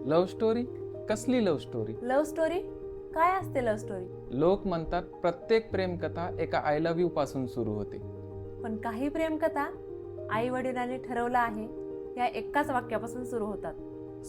Love story? कसली love story? Love story काय असते? लव्ह स्टोरी लोक म्हणतात प्रत्येक प्रेमकथा एका आय लव्ह यू पासून सुरू होते. पण काही प्रेमकथा आई वडिलांनी ठरवलं आहे या एकाच वाक्यापासून सुरू होतात.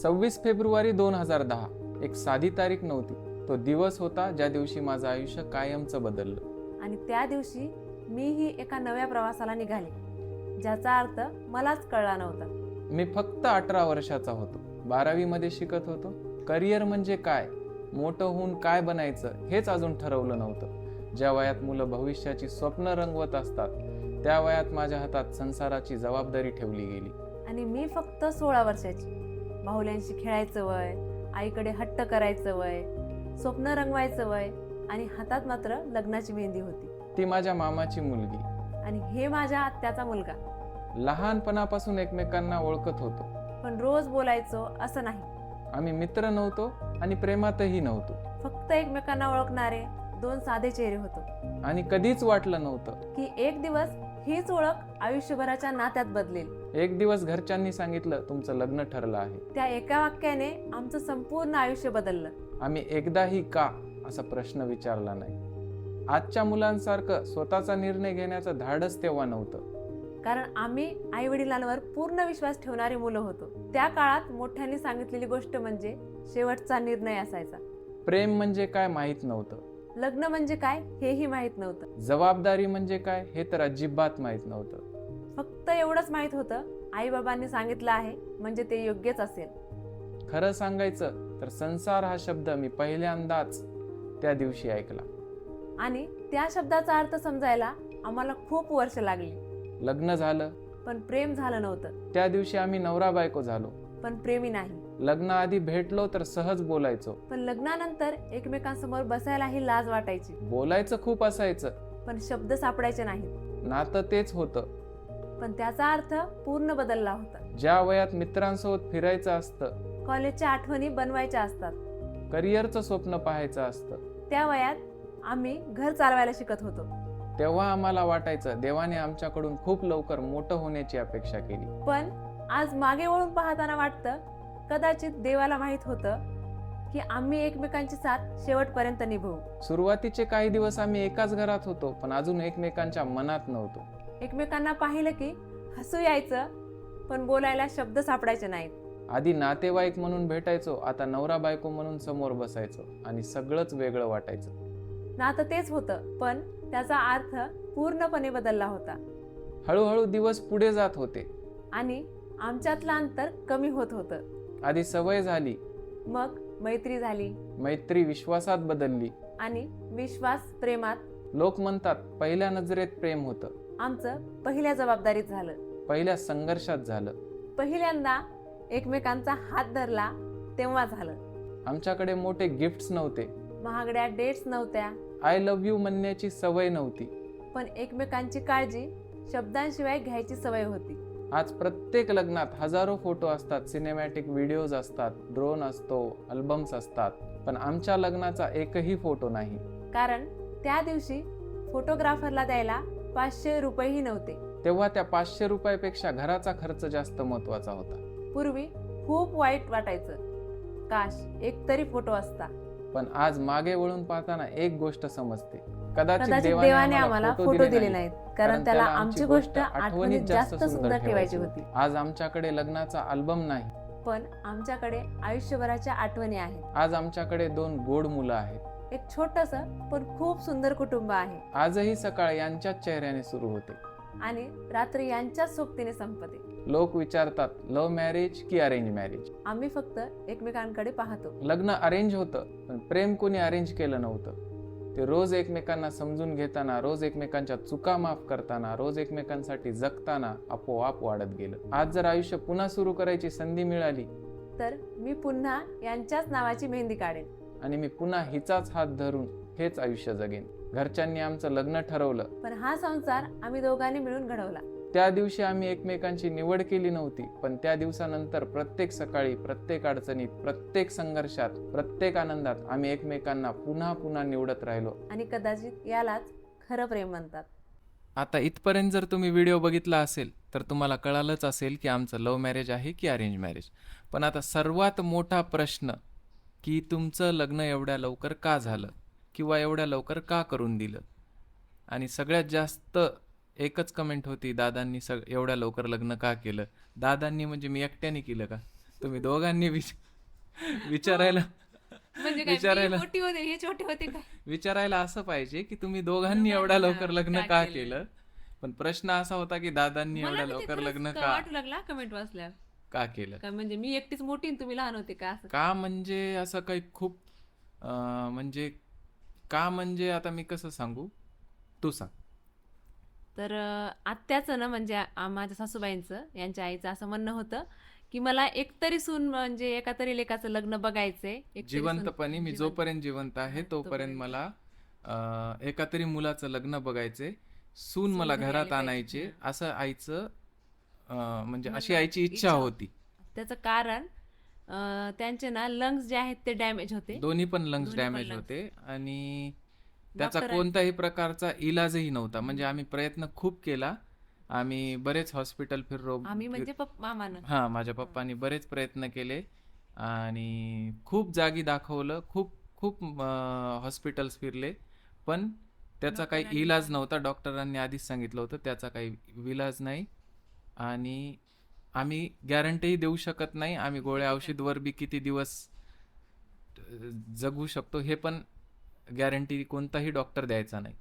26 फेब्रुवारी 2010 एक साधी तारीख नव्हती. तो दिवस होता ज्या दिवशी माझं आयुष्य कायमचं बदललं. आणि त्या दिवशी मीही एका नव्या प्रवासाला निघाले ज्याचा अर्थ मलाच कळला नव्हता. मी फक्त 18 वर्षाचा होतो. 12वी मध्ये शिकत होतो. करिअर म्हणजे काय, मोठं होऊन काय बनायचं हेच अजून ठरवलं नव्हतं. ज्या वयात मुलं भविष्याची स्वप्न रंगवत असतात त्या वयात माझ्या हातात संसाराची जबाबदारी ठेवली गेली. आणि मी फक्त 16 वर्षाची. बाहुल्यांशी खेळायचं वय, आईकडे हट्ट करायचं वय, स्वप्न रंगवायचं वय आणि हातात मात्र लग्नाची मेहंदी होती. ती माझ्या मामाची मुलगी आणि हे माझ्या आत्याचा मुलगा. लहानपणापासून एकमेकांना ओळखत होतो. पण रोज बोलायचो असं नाही. आम्ही मित्र नव्हतो आणि प्रेमातही नव्हतो. फक्त एकमेकांना ओळखणारे दोन साधे चेहरे होतो. आणि कधीच वाटलं नव्हतं की एक दिवस हीच ओळख आयुष्यभराच्या नात्यात बदलेल. एक दिवस घरच्यांनी सांगितलं तुमचं लग्न ठरलं आहे. त्या एका वाक्याने आमचं संपूर्ण आयुष्य बदललं. आम्ही एकदाही का असा प्रश्न विचारला नाही. आजच्या मुलांसारखं स्वतःचा निर्णय घेण्याचं धाडस तेव्हा नव्हतं. कारण आम्ही आई वडिलांवर पूर्ण विश्वास ठेवणारी मुलं होतो. त्या काळात मोठ्यांनी सांगितलेली गोष्ट म्हणजे शेवटचा निर्णय असायचा. प्रेम म्हणजे काय माहीत नव्हतं. लग्न म्हणजे काय हेही माहीत नव्हतं. जबाबदारी म्हणजे काय हे तर अजिबात माहीत नव्हतं. फक्त एवढंच माहीत होतं, आई बाबांनी सांगितलं आहे म्हणजे ते योग्यच असेल. खरं सांगायचं तर संसार हा शब्द मी पहिल्यांदाच त्या दिवशी ऐकला. आणि त्या शब्दाचा अर्थ समजायला आम्हाला खूप वर्ष लागली. लग्न झालं पण प्रेम झालं नव्हतं. त्या दिवशी आम्ही नवरा बायको झालो. पण प्रेमी नाही. लग्नाआधी भेटलो तर सहज बोलायचो. पण लग्नानंतर एकमेकांसमोर बसायलाही लाज वाटायची. बोलायचं खूप असायचं पण शब्द सापडायचे नाहीत. नातं तेच होतं. पण त्याचा अर्थ पूर्ण बदलला होता. ज्या वयात मित्रांसोबत फिरायचं असतं, कॉलेजच्या आठवणी बनवायच्या असतात, करिअरचं स्वप्न पाहायचं असतं, त्या वयात आम्ही घर चालवायला शिकत होतो. तेव्हा आम्हाला वाटायचं देवाने आमच्याकडून खूप लवकर मोठं होण्याची अपेक्षा केली. पण आज मागे वळून पाहताना वाटतं कदाचित देवाला माहित होतं की आम्ही एकमेकांची साथ शेवटपर्यंत निभवू. सुरुवातीचे काही दिवस आम्ही एकाच घरात होतो पण अजून एकमेकांच्या मनात नव्हतो. एकमेकांना पाहिलं की हसू यायचं पण बोलायला शब्द सापडायचे नाहीत. आधी नातेवाईक म्हणून भेटायचो, आता नवरा बायको म्हणून समोर बसायचो आणि सगळंच वेगळं वाटायचं. नातं तेच होतं पण त्याचा अर्थ पूर्णपणे बदलला होता. हळूहळू दिवस पुढे जात होते आणि आमच्यातलं अंतर कमी होत होतं. आधी सवय झाली, मग मैत्री झाली, मैत्री विश्वासात बदलली आणि विश्वास प्रेमात. लोक म्हणतात पहिल्या नजरेत प्रेम होतं. आमचं पहिल्या जबाबदारीत झालं. पहिल्या संघर्षात झालं. पहिल्यांदा एकमेकांचा हात धरला तेव्हा झालं. आमच्याकडे मोठे गिफ्ट्स नव्हते, महागड्या डेट्स नव्हत्या, आय लव्ह यू म्हणण्याची सवय नव्हती. पण एकमेकांची काळजी शब्दांशिवाय घ्यायची सवय होती. आज प्रत्येक लग्नात हजारो फोटो असतात, सिनेमॅटिक व्हिडिओज असतात, ड्रोन असतो, अल्बम्स असतात, पण आमच्या लग्नाचा एकही फोटो नाही. कारण त्या दिवशी फोटोग्राफरला द्यायला 500 रुपयेही नव्हते. तेव्हा त्या 500 रुपयापेक्षा घराचा खर्च जास्त महत्वाचा होता. पूर्वी खूप वाईट वाटायचं, काश एक तरी फोटो असता. पण आज मागे वळून पाहताना एक गोष्ट समजते, कदाचित देवाने आम्हाला फोटो दिले नाहीत कारण त्याला आमची गोष्ट आठवणीत जास्त सुंदर ठेवायची होती. आज आमच्याकडे लग्नाचा अल्बम नाही, पण आमच्याकडे आयुष्यभराच्या आठवणी आहेत. आज आमच्याकडे 2 गोड मुलं आहेत. एक छोटस पण खूप सुंदर कुटुंब आहे. आजही सकाळ यांच्याच चेहऱ्याने सुरू होते आणि रात्री यांच्याच सोबतीने संपते. लोक विचारतात लव्ह मॅरेज की अरेंज मॅरेज. आम्ही फक्त एकमेकांकडे पाहतो. लग्न अरेंज होतं पण प्रेम कोणी अरेंज केलं नव्हतं. ते रोज एकमेकांना समजून घेताना, रोज एकमेकांच्या चुका माफ करताना, रोज एकमेकांसाठी जगताना आपोआप वाढत गेलं. आज जर आयुष्य पुन्हा सुरू करायची संधी मिळाली तर मी पुन्हा यांच्याच नावाची मेहंदी काढेन आणि मी पुन्हा हिचाच हात धरून हेच आयुष्य जगेन. घरच्यांनी आमचं लग्न ठरवलं पण हा संसार आम्ही दोघांनी मिळून घडवला. त्या दिवशी आम्ही एकमेकांची निवड केली नव्हती, पण त्या दिवसानंतर प्रत्येक सकाळी, प्रत्येक अडचणीत, प्रत्येक संघर्षात, प्रत्येक आनंदात आम्ही एकमेकांना पुन्हा पुन्हा निवडत राहिलो. आणि कदाचित यालाच खरं प्रेम म्हणतात. आता इथपर्यंत जर तुम्ही व्हिडिओ बघितला असेल तर तुम्हाला कळालंच असेल की आमचं लव्ह मॅरेज आहे की अरेंज मॅरेज. पण आता सर्वात मोठा प्रश्न की तुमचं लग्न एवढ्या लवकर का झालं किंवा एवढ्या लवकर का करून दिलं. आणि सगळ्यात जास्त एकच कमेंट होती, दादांनी एवढ्या लवकर लग्न का केलं. दादांनी म्हणजे मी एकट्याने केलं का? तुम्ही दोघांनी विचारायला म्हणजे काय मी विचारायला मोठी होते हे छोटे होते काय? विचारायला असं पाहिजे की तुम्ही दोघांनी एवढ्या लवकर लग्न का केलं. पण प्रश्न असा होता की दादांनी मला एवढ्या ना ते लवकर खरंच लग्न का का वाटू लागला कमेंट वाचल्यावर. का केलं. का म्हणजे मी एकटीच मोठी आणि तुम्ही लहान होते का असं? का म्हणजे असं काही खूप म्हणजे का म्हणजे आता मी कसं सांगू, तू सांग. तर आत्याचं ना म्हणजे माझ्या सासूबाईंचं यांच्या आईचं असं म्हणणं होतं की मला एकतरी सून म्हणजे एका तरी लेकाचं लग्न बघायचंय. एकतरी सून- जिवंतपणी मी जोपर्यंत जिवंत आहे हा, तोपर्यंत तोपर्यंत. मला एका तरी मुलाचं लग्न बघायचे, सून मला घरी घरात आली पाहिजे. आणायचे, हा. असं आईचं म्हणजे अशी म्हणणं, आईची इच्छा इच्छा होती. त्याचं कारण त्यांचे ना लंग्स जे आहेत ते डॅमेज होते. दोन्ही पण लंग्स दोन्ही पण डॅमेज lungs. होते आणि त्याचा डॉक्टर कोणताही प्रकारचा इलाजही नव्हता. म्हणजे आम्ही प्रयत्न खूप केला, आम्ही बरेच हॉस्पिटल फिरलो. आम्ही म्हणजे मामानं हां, माझ्या पप्पांनी बरेच प्रयत्न केले आणि खूप जागी दाखवलं, खूप खूप हॉस्पिटल्स फिरले, पण त्याचा काही डॉक्टरांनी इलाज नव्हता. डॉक्टरांनी आधीच सांगितलं होतं त्याचा काही इलाज नाही आणि आम्ही गॅरंटीही देऊ शकत नाही. आम्ही गोळ्या औषधवर बी किती दिवस जगू शकतो हे पण गॅरंटी कोणताही डॉक्टर द्यायचा नाही.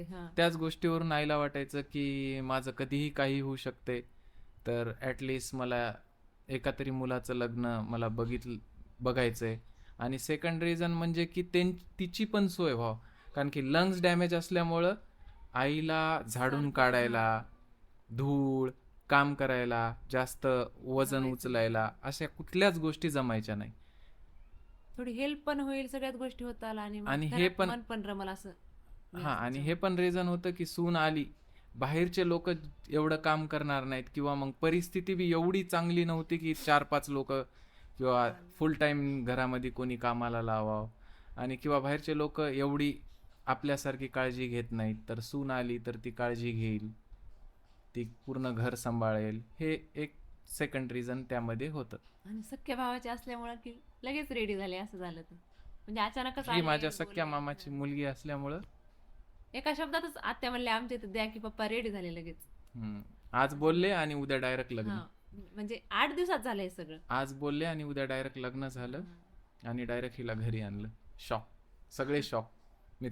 हा. त्याच गोष्टीवरून आईला वाटायचं की माझं कधीही काही होऊ शकते, तर ॲटलिस्ट मला एका तरी मुलाचं लग्न मला बघायचंय. आणि सेकंड रिझन म्हणजे की तिची पण सोय व्हावं, कारण की लंग्स डॅमेज असल्यामुळं आईला झाडून काढायला, धूळ काम करायला, जास्त वजन जमायचं उचलायला अशा कुठल्याच गोष्टी जमायच्या नाही. थोडी हेल्प पण होईल, सगळ्याच गोष्टी होत आला आणि मग आणि हे घरात पण मन पण रमल असं. हां, आणि हे पण रिझन होतं की सून आली, बाहेरचे लोक एवढं काम करणार नाहीत किंवा मग परिस्थिती बी एवढी चांगली नव्हती की 4-5 लोक किंवा फुल टाईम घरामध्ये कोणी कामाला लावावं आणि किंवा बाहेरचे लोक एवढी आपल्यासारखी काळजी घेत नाहीत. तर सून आली तर ती काळजी घेईल, ती पूर्ण घर सांभाळेल. हे एक सेकंड रिझन त्यामध्ये होतं. आणि सख्या भावाचे असल्यामुळं की लगेच रेडी झाले असं झालं ते. म्हणजे अचानकच ही आले, माझ्या सख्या बोलले. मामाची मुलगी असल्यामुळं एका शब्दातच आत्या म्हणले आमच्या इथं द्या की पप्पा रेडी झाले लगेच. आज बोलले आणि उद्या डायरेक्ट लग्न. हा, म्हणजे 8 दिवसात झालं हे सगळं. आज बोलले आणि उद्या डायरेक्ट लग्न झालं आणि डायरेक्ट हिला घरी आणलं. शॉक, सगळे शॉक. मी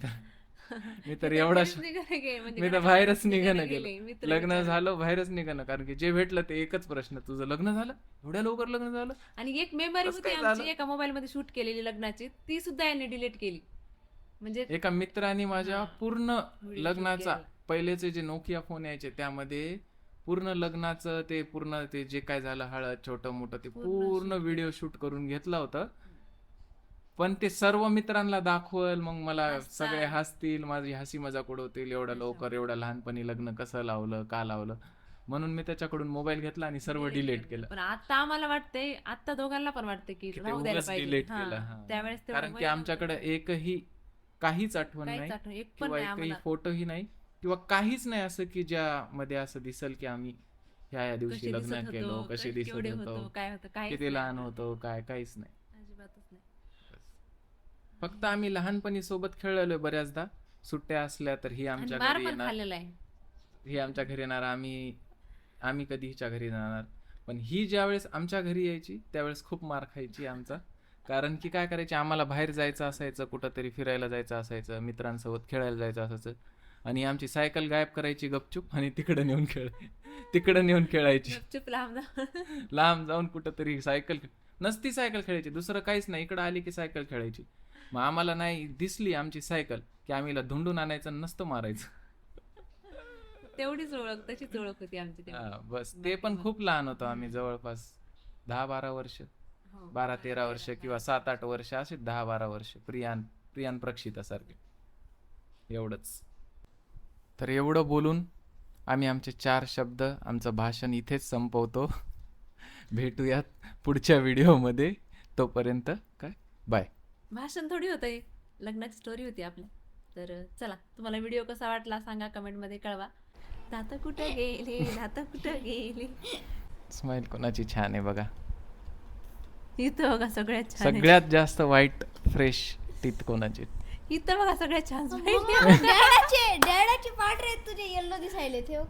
तर एवढा म्हणजे मी तर घराच्या बाहेरच निघायला निघणं गेले. गेलं. मित्र लग्न विचारले. झालं बाहेरच निघणं, कारण की जे भेटलं ते एकच प्रश्न, तुझं लग्न झालं, एवढ्या लवकर लग्न झालं. आणि एक मेमरी कसं होती काय आमची झालं? एका मोबाईल मध्ये शूट केलेली लग्नाची, ती सुद्धा यांनी डिलीट केली. म्हणजे एका मित्राने माझ्या हा. पूर्ण Video shoot लग्नाचा, केलेला. पहिलेचे जे नोकिया फोन यायचे त्यामध्ये पूर्ण लग्नाचं ते पूर्ण ते जे काय झालं, हळद छोटं मोठं ते पूर्ण पूर्ण shoot व्हिडिओ शूट करून घेतलं होतं. पण ते सर्व मित्रांना दाखवल, मग मला हसतात. सगळे हसतील, माझी हसी मजाक उडवतील, एवढ्या लवकर एवढ्या लहानपणी लग्न कसं लावलं, का लावलं. म्हणून मी त्याच्याकडून मोबाईल घेतला आणि सर्व डिलीट केलं. पण आता आम्हाला वाटतंय, आता दोघांना पण वाटतंय की की ते राहू द्यायला उगाच पाहिजे. डिलीट हा, केलं. हां. त्यावेळेस तेवढं कारण वय की नव्हतं. आमच्याकडे एकही काहीच आठवण काहीच नाही आठवण एक पण किंवा नाही एकही आम्हाला. फोटोही नाही किंवा काहीच नाही असं की ज्यामध्ये असं दिसल की आम्ही ह्या दिवशी कसे लग्न दिसत केलो, होतो, कसे दिसत केवढे होतो, होतो, काय होतं, काहीच किती नाही लहान आम्हाला. होतो, काहीच नाही. अजिबातच नाही. फक्त आम्ही लहानपणी सोबत खेळलेलोय बऱ्याचदा. सुट्ट्या असल्या तर ही आणि आमच्या मार घरी पण येणार, खाल्लेला आहे. ही आमच्या घरी येणार, आम्ही कधी हिच्या घरी जाणार. पण ही ज्यावेळेस आमच्या घरी यायची त्यावेळेस खूप मार खायची आमचा. कारण की काय करायची, आम्हाला बाहेर जायचं असायचं, कुठंतरी फिरायला जायचं असायचं, मित्रांसोबत खेळायला जायचं असायचं आणि आमची सायकल गायब करायची गपचूप आणि तिकडं नेऊन खेळायची. गपचूप लांब जा. लांब जाऊन कुठंतरी नसती सायकल खेळायची, दुसरं काहीच नाही, इकडं आली की सायकल खेळायची. मग आम्हाला नाही दिसली आमची सायकल की आम्ही हिला धुंडून आणायचं आणि नसतं मारायचं. तेवढीच ओळख, तशीच ओळख होती आमची तेव्हा. बस. ते पण खूप लहान होतो आम्ही, जवळपास 10-12 वर्ष, हो. 12-13 वर्ष किंवा 7-8 वर्ष, असे 10-12 वर्ष. प्रियान प्रक्षितासारखे, एवढंच. तर एवढं बोलून आम्ही आमचे 4 शब्द, आमचं भाषण इथेच संपवतो. भेटूयात पुढच्या व्हिडिओमध्ये. तोपर्यंत काय, बाय. भाषण थोडी होतं हे, लग्नाची स्टोरी होती आपली. तर चला, तुम्हाला व्हिडिओ कसा वाटला सांगा, कमेंटमध्ये कळवा. दात कुठं गेले, दात कुठं गेले. स्माइल कोणाची छान आहे बघा. इथं बघा सगळ्यात छान आहे. सगळ्यात जास्त व्हाईट फ्रेश टीथ कोणाचे? इथं बघा सगळ्यात छान smile. डॅडाचे पांढरे आहेत तुझे येल्लो दिसायले ठेव.